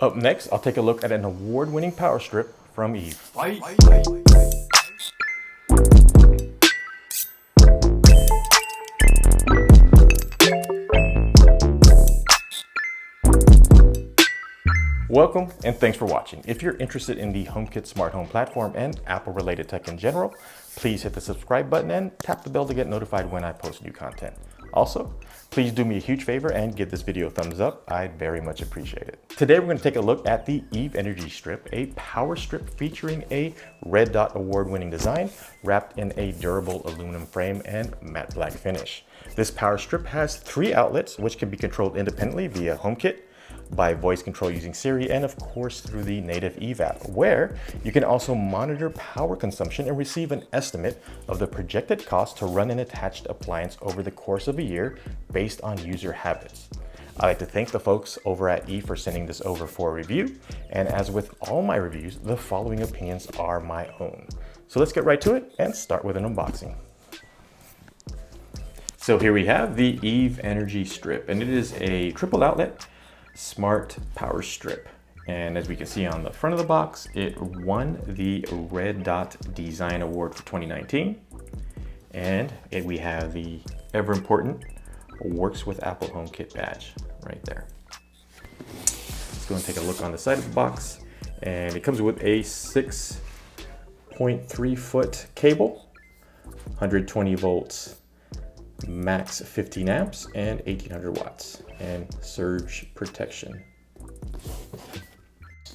Up next, I'll take a look at an award-winning power strip from Eve. Welcome and thanks for watching. If you're interested in the HomeKit smart home platform and Apple-related tech in general, please hit the subscribe button and tap the bell to get notified when I post new content. Also, please do me a huge favor and give this video a thumbs up. I'd very much appreciate it. Today, we're going to take a look at the Eve Energy Strip, a power strip featuring a Red Dot award-winning design wrapped in a durable aluminum frame and matte black finish. This power strip has 3 outlets, which can be controlled independently via HomeKit, by voice control using Siri, and of course through the native Eve app, where you can also monitor power consumption and receive an estimate of the projected cost to run an attached appliance over the course of a year based on user habits. I'd like to thank the folks over at Eve for sending this over for a review, and as with all my reviews, the following opinions are my own. So let's get right to it and start with an unboxing. So here we have the Eve Energy Strip, and it is a triple outlet smart power strip, and as we can see on the front of the box, it won the Red Dot Design Award for 2019, and we have the ever important Works with Apple HomeKit badge right there. Let's go and take a look on the side of the box, and it comes with a 6.3 foot cable, 120 volts max 15 amps and 1800 watts, and surge protection.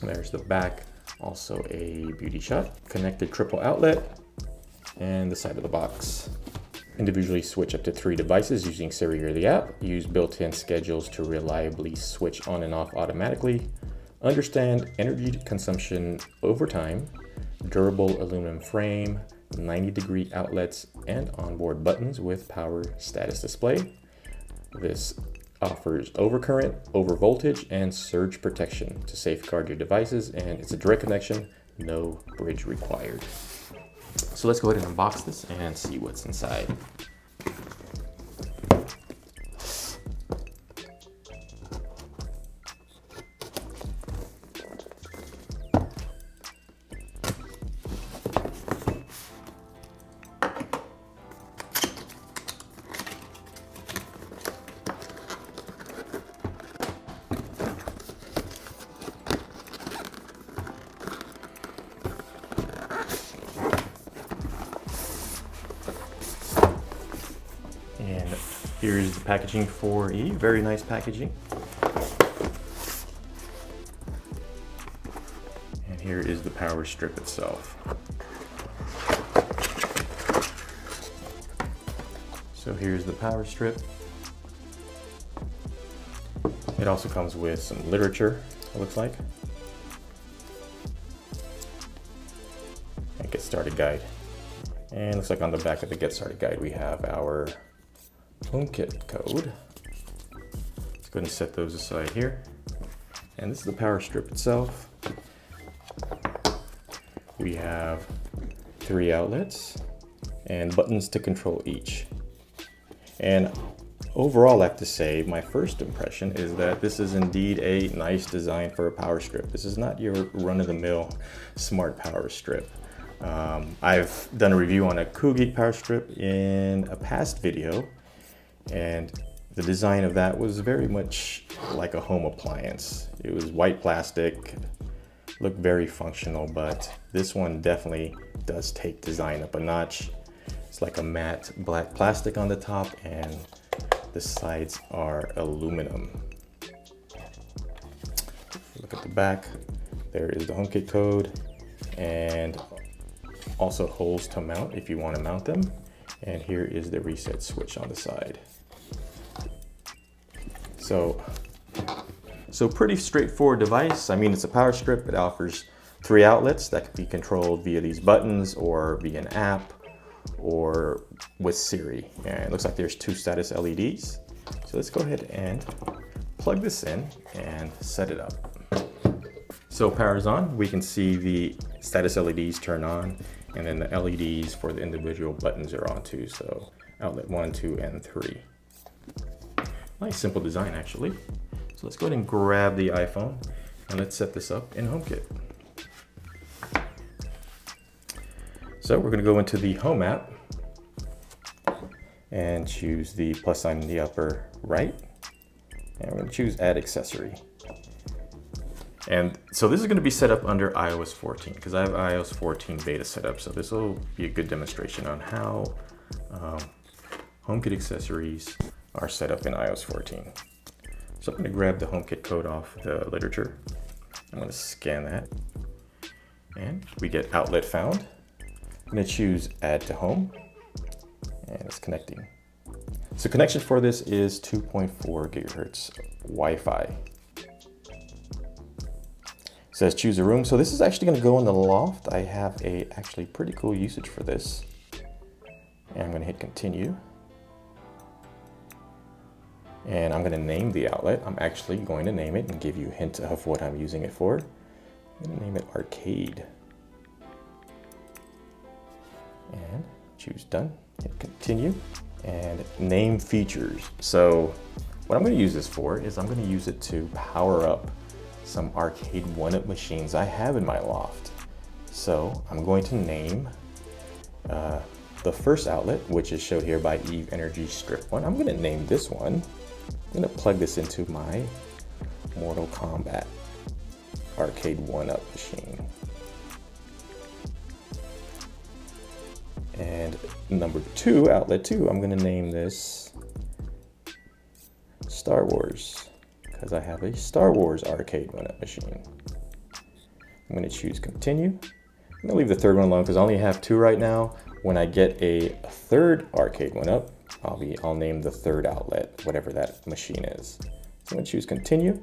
There's the back, also a beauty shot, connected triple outlet, and the side of the box. Individually switch up to 3 devices using Siri or the app. Use built-in schedules to reliably switch on and off automatically. Understand energy consumption over time. Durable aluminum frame, 90-degree outlets, and onboard buttons with power status display. This offers overcurrent, overvoltage, and surge protection to safeguard your devices, and it's a direct connection, no bridge required. So let's go ahead and unbox this and see what's inside. And here's the packaging for Eve. Very nice packaging. And here is the power strip itself. So here's the power strip. It also comes with some literature, it looks like. And Get Started Guide. And looks like on the back of the Get Started Guide we have our HomeKit code. Let's go ahead and set those aside here. And this is the power strip itself. We have 3 outlets and buttons to control each. And overall, I have to say, my first impression is that this is indeed a nice design for a power strip. This is not your run-of-the-mill smart power strip. I've done a review on a Coolgeek power strip in a past video, and the design of that was very much like a home appliance. It was white plastic, looked very functional, but this one definitely does take design up a notch. It's like a matte black plastic on the top, and the sides are aluminum. Look at the back. There is the HomeKit code, and also holes to mount if you want to mount them. And here is the reset switch on the side. So pretty straightforward device. I mean, it's a power strip. It offers 3 outlets that can be controlled via these buttons or via an app or with Siri. And it looks like there's 2 status LEDs. So let's go ahead and plug this in and set it up. So power's on. We can see the status LEDs turn on, and then the LEDs for the individual buttons are on too. So outlet 1, 2, and 3. Nice simple design actually. So let's go ahead and grab the iPhone. And let's set this up in HomeKit. So we're going to go into the Home app and choose the plus sign in the upper right. And we're going to choose Add Accessory. And so this is going to be set up under iOS 14 because I have iOS 14 beta set up. So this will be a good demonstration on how HomeKit accessories are set up in iOS 14. So I'm going to grab the HomeKit code off the literature. I'm going to scan that. And we get outlet found. I'm going to choose Add to Home. And it's connecting. So connection for this is 2.4 gigahertz Wi-Fi. It says choose a room. So this is actually going to go in the loft. I have a actually pretty cool usage for this. And I'm going to hit continue. And I'm going to name the outlet. I'm actually going to name it and give you a hint of what I'm using it for. I'm going to name it Arcade. And choose done, hit continue, and name features. So what I'm going to use this for is I'm going to use it to power up some arcade 1-up machines I have in my loft. So I'm going to name the first outlet, which is showed here by Eve Energy Strip 1. I'm going to name this one. I'm going to plug this into my Mortal Kombat arcade 1-up machine. And number 2, outlet 2, I'm going to name this Star Wars because I have a Star Wars arcade 1-up machine. I'm going to choose continue. I'm going to leave the third one alone because I only have 2 right now. When I get a third arcade 1-up, I'll name the third outlet, whatever that machine is. So I'm going to choose continue.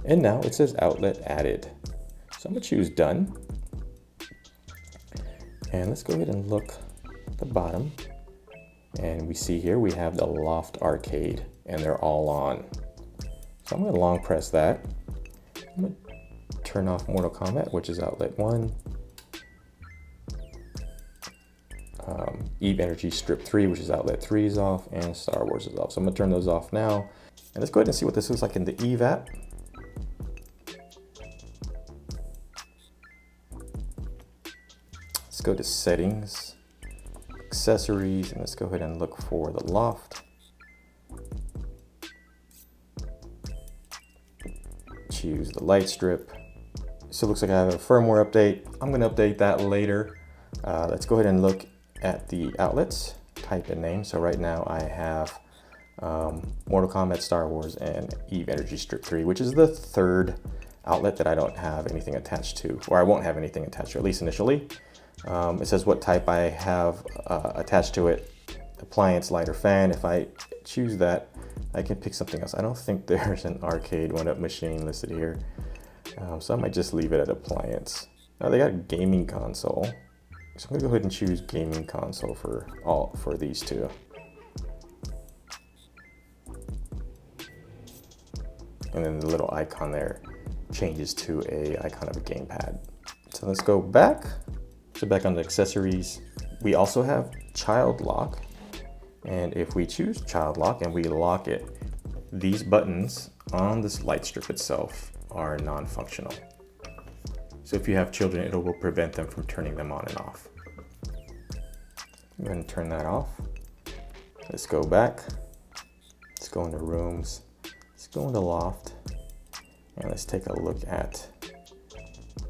And now it says outlet added. So I'm going to choose done. And let's go ahead and look at the bottom. And we see here we have the loft arcade and they're all on. So I'm going to long press that. I'm going to turn off Mortal Kombat, which is outlet 1. Eve Energy Strip 3, which is outlet 3 is off, and Star Wars is off. So I'm going to turn those off now. And let's go ahead and see what this looks like in the Eve app. Let's go to settings, accessories, and let's go ahead and look for the loft. Choose the light strip. So it looks like I have a firmware update. I'm going to update that later. Let's go ahead and look at the outlets, type in name. So right now I have Mortal Kombat, Star Wars, and Eve Energy Strip 3, which is the third outlet that I don't have anything attached to, or I won't have anything attached to, at least initially. It says what type I have attached to it, appliance, light, or fan. If I choose that, I can pick something else. I don't think there's an arcade 1-up machine listed here, so I might just leave it at appliance. Now they got a gaming console. So I'm going to go ahead and choose gaming console for these two. And then the little icon there changes to a icon of a gamepad. So let's go back. So back on the accessories, we also have child lock. And if we choose child lock and we lock it, these buttons on this light strip itself are non-functional. So if you have children, it will prevent them from turning them on and off. I'm going to turn that off. Let's go back. Let's go into rooms. Let's go into loft. And let's take a look at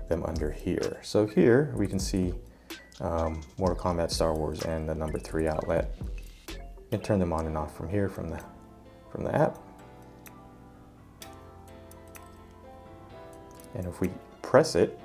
them under here. So here we can see Mortal Kombat, Star Wars, and the number 3 outlet. You can turn them on and off from here, from the app. And if we press it,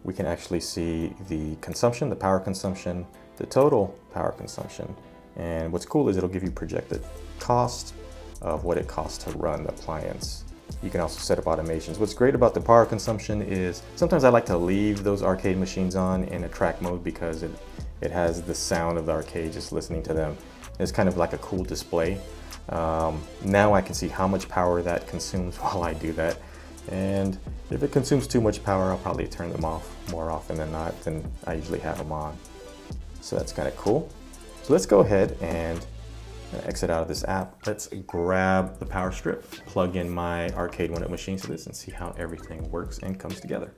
we can actually see the consumption, the power consumption, the total power consumption. And what's cool is it'll give you projected cost of what it costs to run the appliance. You can also set up automations. What's great about the power consumption is sometimes I like to leave those arcade machines on in a track mode because it has the sound of the arcade, just listening to them. It's kind of like a cool display. Now I can see how much power that consumes while I do that. And if it consumes too much power, I'll probably turn them off more often than not than I usually have them on. So that's kind of cool. So let's go ahead and I'm gonna exit out of this app. Let's grab the power strip, plug in my arcade one-up machine to this, and see how everything works and comes together.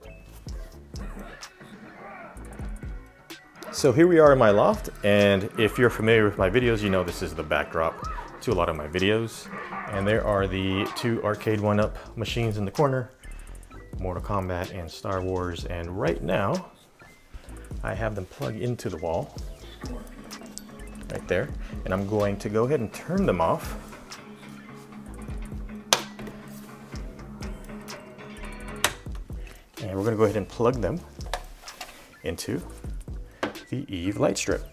So here we are in my loft, and if you're familiar with my videos, you know this is the backdrop to a lot of my videos. And there are the two arcade one-up machines in the corner, Mortal Kombat and Star Wars, and right now I have them plugged into the wall right there, and I'm going to go ahead and turn them off. And we're going to go ahead and plug them into the Eve light strip.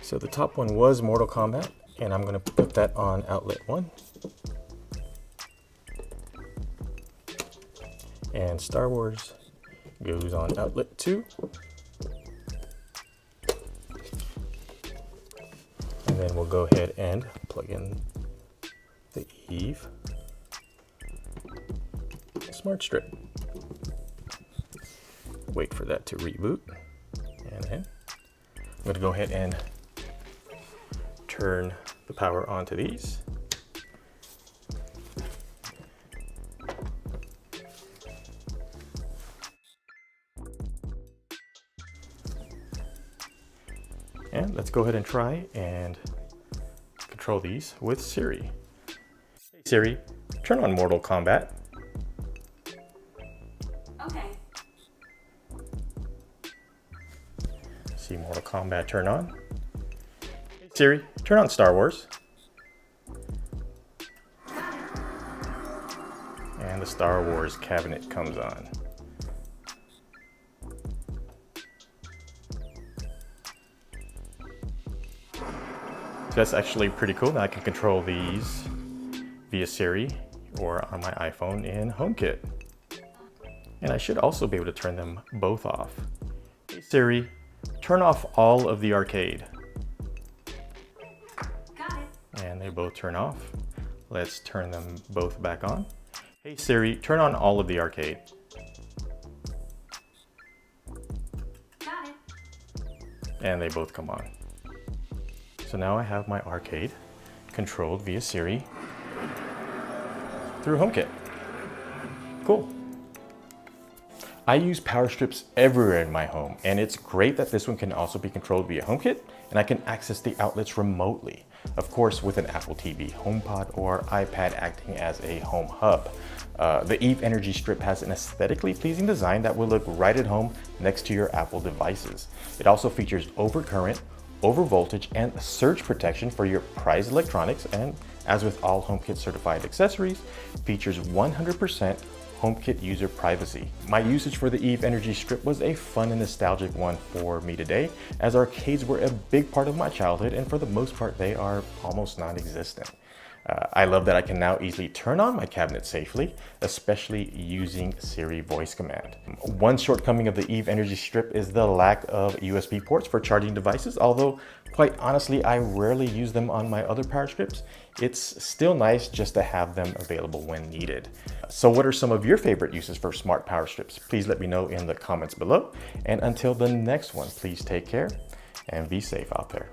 So the top one was Mortal Kombat, and I'm going to put that on outlet 1. And Star Wars goes on outlet 2. And then we'll go ahead and plug in the Eve smart strip. Wait for that to reboot. And then I'm going to go ahead and turn the power onto these. And let's go ahead and try and control these with Siri. Hey Siri, turn on Mortal Kombat. Okay. See Mortal Kombat turn on. Hey Siri, turn on Star Wars. And the Star Wars cabinet comes on. So that's actually pretty cool. Now I can control these via Siri or on my iPhone in HomeKit. And I should also be able to turn them both off. Hey Siri, turn off all of the arcade. Got it. And they both turn off. Let's turn them both back on. Hey Siri, turn on all of the arcade. Got it. And they both come on. So now I have my arcade controlled via Siri through HomeKit. Cool. I use power strips everywhere in my home, and it's great that this one can also be controlled via HomeKit, and I can access the outlets remotely. Of course, with an Apple TV, HomePod, or iPad acting as a home hub. The Eve Energy Strip has an aesthetically pleasing design that will look right at home next to your Apple devices. It also features overcurrent, over voltage, and surge protection for your prized electronics, and as with all HomeKit certified accessories, features 100% HomeKit user privacy. My usage for the Eve Energy Strip was a fun and nostalgic one for me today, as arcades were a big part of my childhood, and for the most part they are almost non-existent. I love that I can now easily turn on my cabinet safely, especially using Siri voice command. One shortcoming of the Eve Energy Strip is the lack of USB ports for charging devices, although quite honestly, I rarely use them on my other power strips. It's still nice just to have them available when needed. So what are some of your favorite uses for smart power strips? Please let me know in the comments below. And until the next one, please take care and be safe out there.